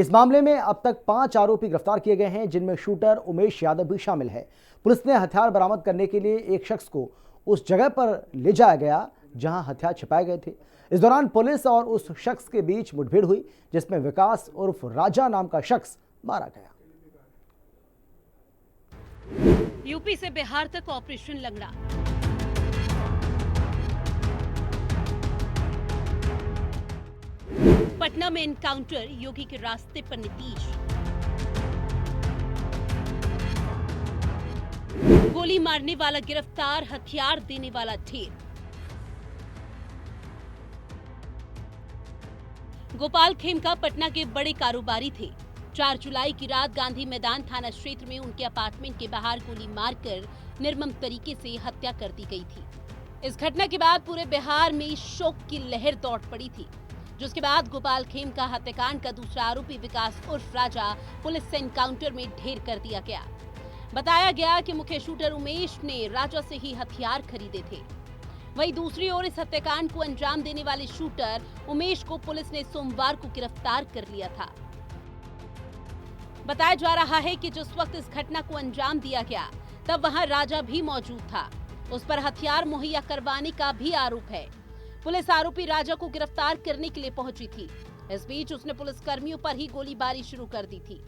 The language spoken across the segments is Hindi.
इस मामले में अब तक 5 आरोपी गिरफ्तार किए गए हैं, जिनमें शूटर उमेश यादव भी शामिल है। पुलिस ने हथियार बरामद करने के लिए एक शख्स को उस जगह पर ले जाया गया जहां हथियार छिपाए गए थे। इस दौरान पुलिस और उस शख्स के बीच मुठभेड़ हुई, जिसमें विकास उर्फ राजा नाम का शख्स मारा गया। यूपी से बिहार तक ऑपरेशन लंगड़ा। पटना में एनकाउंटर, योगी के रास्ते पर नीतीश। गोली मारने वाला गिरफ्तार, हथियार देने वाला ढेर। गोपाल खेमका पटना के बड़े कारोबारी थे। 4 जुलाई की रात गांधी मैदान थाना क्षेत्र में उनके अपार्टमेंट के बाहर गोली मारकर निर्मम तरीके से हत्या कर दी गई थी। इस घटना के बाद पूरे बिहार में शोक की लहर दौड़ पड़ी थी, जिसके बाद गोपाल खेमका हत्याकांड का दूसरा आरोपी विकास उर्फ राजा पुलिस से एनकाउंटर में ढेर कर दिया गया। बताया गया कि मुख्य शूटर उमेश ने राजा से ही हथियार खरीदे थे। वहीं दूसरी ओर इस हत्याकांड को अंजाम देने वाले शूटर उमेश को पुलिस ने सोमवार को गिरफ्तार कर लिया था। बताया जा रहा है कि जिस वक्त इस घटना को अंजाम दिया गया तब वहां राजा भी मौजूद था। उस पर हथियार मुहैया करवाने का भी आरोप है। पुलिस आरोपी राजा को गिरफ्तार करने के लिए पहुंची थी। इस बीच उसने पुलिस कर्मियों पर ही गोलीबारी शुरू कर दी थी।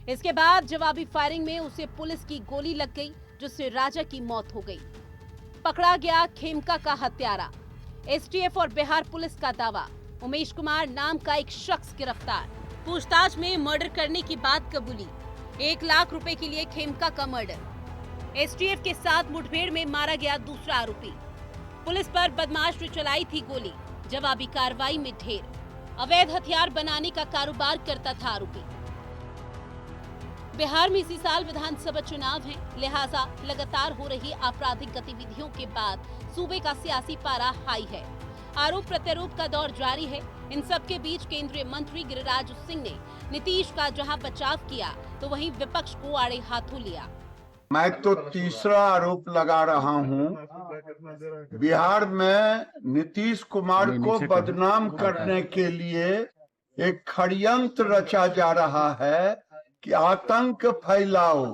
इसके बाद जवाबी फायरिंग में उसे पुलिस की गोली लग गई, जिससे राजा की मौत हो गई। पकड़ा गया खेमका का हत्यारा। एसटीएफ और बिहार पुलिस का दावा, उमेश कुमार नाम का एक शख्स गिरफ्तार। पूछताछ में मर्डर करने की बात कबूली। 1 लाख रुपए के लिए खेमका का मर्डर। एसटीएफ के साथ मुठभेड़ में मारा गया दूसरा आरोपी। पुलिस पर बदमाश ने चलाई थी गोली, जवाबी कार्रवाई में ढेर। अवैध हथियार बनाने का कारोबार करता था आरोपी। बिहार में इसी साल विधानसभा चुनाव हैं, लिहाजा लगातार हो रही आपराधिक गतिविधियों के बाद सूबे का सियासी पारा हाई है। आरोप प्रत्यारोप का दौर जारी है। इन सब के बीच केंद्रीय मंत्री गिरिराज सिंह ने नीतीश का जहां बचाव किया, तो वहीं विपक्ष को आड़े हाथों लिया। मैं तो तीसरा आरोप लगा रहा हूं। बिहार में नीतीश कुमार को बदनाम करने के लिए एक षड्यंत्र रचा जा रहा है कि आतंक फैलाओ,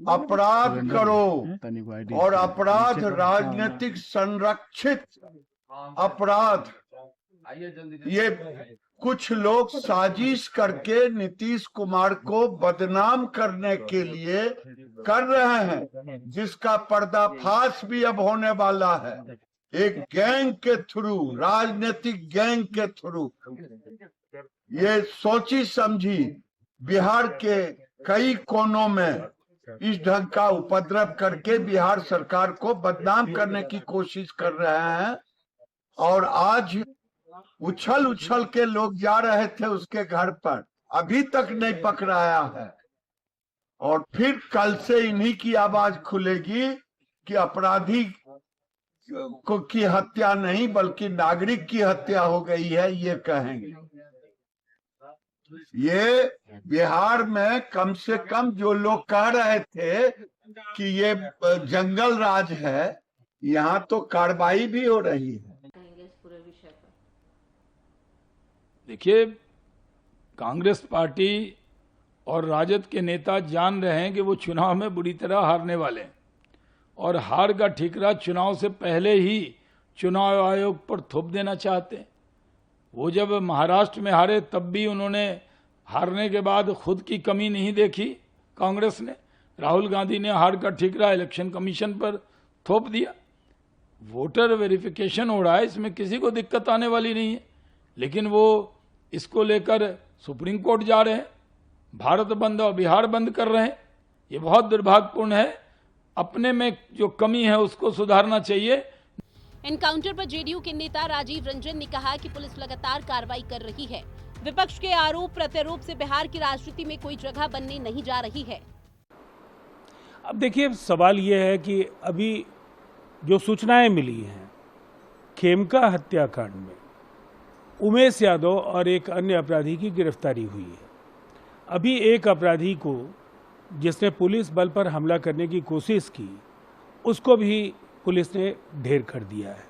अपराध करो और अपराध राजनीतिक संरक्षित अपराध। ये कुछ लोग साजिश करके नीतीश कुमार को बदनाम करने के लिए कर रहे हैं, जिसका पर्दाफाश भी अब होने वाला है। एक गैंग के थ्रू, राजनीतिक गैंग के थ्रू ये सोची समझी बिहार के कई कोनों में इस ढंग का उपद्रव करके बिहार सरकार को बदनाम करने की कोशिश कर रहे हैं। और आज उछल उछल के लोग जा रहे थे उसके घर पर, अभी तक नहीं पकड़ाया है। और फिर कल से इन्हीं की आवाज खुलेगी कि अपराधी को की हत्या नहीं बल्कि नागरिक की हत्या हो गई है, ये कहेंगे। ये बिहार में कम से कम जो लोग कह रहे थे कि ये जंगल राज है, यहाँ तो कार्रवाई भी हो रही है। देखिए, कांग्रेस पार्टी और राजद के नेता जान रहे हैं कि वो चुनाव में बुरी तरह हारने वाले हैं और हार का ठिकरा चुनाव से पहले ही चुनाव आयोग पर थोप देना चाहते हैं। वो जब महाराष्ट्र में हारे तब भी उन्होंने हारने के बाद खुद की कमी नहीं देखी। कांग्रेस ने, राहुल गांधी ने हार का ठिकरा इलेक्शन कमीशन पर थोप दिया। वोटर वेरिफिकेशन हो रहा है, इसमें किसी को दिक्कत आने वाली नहीं है, लेकिन वो इसको लेकर सुप्रीम कोर्ट जा रहे हैं, भारत बंद और बिहार बंद कर रहे हैं। ये बहुत दुर्भाग्यपूर्ण है। अपने में जो कमी है उसको सुधारना चाहिए। एनकाउंटर पर जेडीयू के नेता राजीव रंजन ने कहा कि पुलिस लगातार कार्रवाई कर रही है। विपक्ष के आरोप प्रत्यारोप से बिहार की राजनीति में कोई जगह बनने नहीं जा रही है। अब देखिए, सवाल यह है कि अभी जो सूचनाएं मिली हैं खेमका हत्याकांड में उमेश यादव और एक अन्य अपराधी की गिरफ्तारी हुई है। अभी एक अपराधी को जिसने पुलिस बल पर हमला करने की कोशिश की, उसको भी पुलिस ने ढेर कर दिया है।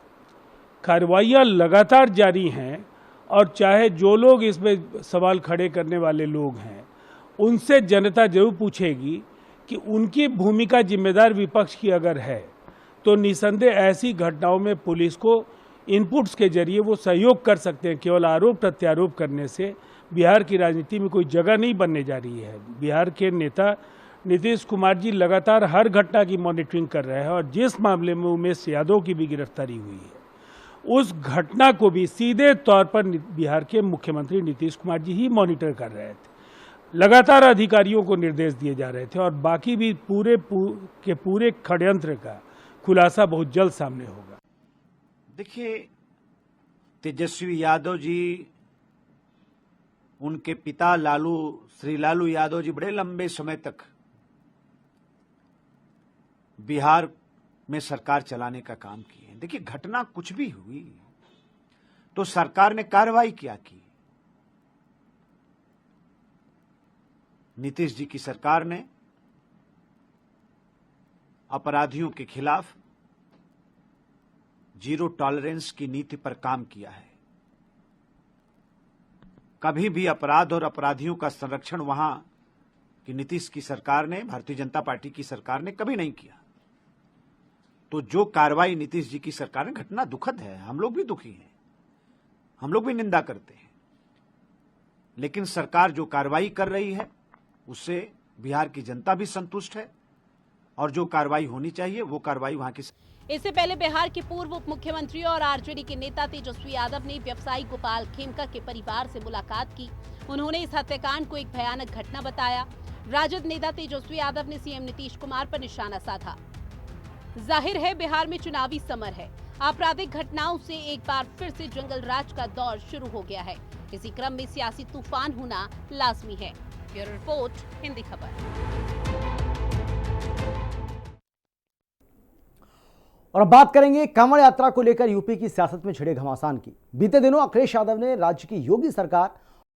कार्रवाइयां लगातार जारी हैं और चाहे जो लोग इसमें सवाल खड़े करने वाले लोग हैं, उनसे जनता जरूर पूछेगी कि उनकी भूमिका जिम्मेदार विपक्ष की अगर है तो निसंदेह ऐसी घटनाओं में पुलिस को इनपुट्स के जरिए वो सहयोग कर सकते हैं। केवल आरोप प्रत्यारोप करने से बिहार की राजनीति में कोई जगह नहीं बनने जा रही है। बिहार के नेता नीतीश कुमार जी लगातार हर घटना की मॉनिटरिंग कर रहे हैं और जिस मामले में उमेश यादव की भी गिरफ्तारी हुई है, उस घटना को भी सीधे तौर पर बिहार के मुख्यमंत्री नीतीश कुमार जी ही मॉनिटर कर रहे थे। लगातार अधिकारियों को निर्देश दिए जा रहे थे और बाकी भी पूरे षड्यंत्र का खुलासा बहुत जल्द सामने होगा। देखिए, तेजस्वी यादव जी, उनके पिता श्री लालू यादव जी बड़े लंबे समय तक बिहार में सरकार चलाने का काम किए। देखिए, घटना कुछ भी हुई तो सरकार ने कार्रवाई क्या की। नीतीश जी की सरकार ने अपराधियों के खिलाफ जीरो टॉलरेंस की नीति पर काम किया है। कभी भी अपराध और अपराधियों का संरक्षण वहां की नीतीश की सरकार ने, भारतीय जनता पार्टी की सरकार ने कभी नहीं किया। तो जो कार्रवाई नीतीश जी की सरकार ने, घटना दुखद है, हम लोग भी दुखी हैं, हम लोग भी निंदा करते हैं, लेकिन सरकार जो कार्रवाई कर रही है उससे बिहार की जनता भी संतुष्ट है और जो कार्रवाई होनी चाहिए वो कार्रवाई वहां की। इससे पहले बिहार के पूर्व उप मुख्यमंत्री और आरजेडी के नेता तेजस्वी यादव ने व्यवसायी गोपाल खेमका के परिवार से मुलाकात की। उन्होंने इस हत्याकांड को एक भयानक घटना बताया। राजद नेता तेजस्वी यादव ने सीएम नीतीश कुमार पर निशाना साधा। जाहिर है बिहार में चुनावी समर है। आपराधिक घटनाओं से एक बार फिर से जंगल राज का दौर शुरू हो गया है। इसी क्रम में सियासी तूफान होना लाजमी है। ब्यूरो रिपोर्ट, हिंदी खबर। और अब बात करेंगे कांवड़ यात्रा को लेकर यूपी की सियासत में छिड़े घमासान की। बीते दिनों अखिलेश यादव ने राज्य की योगी सरकार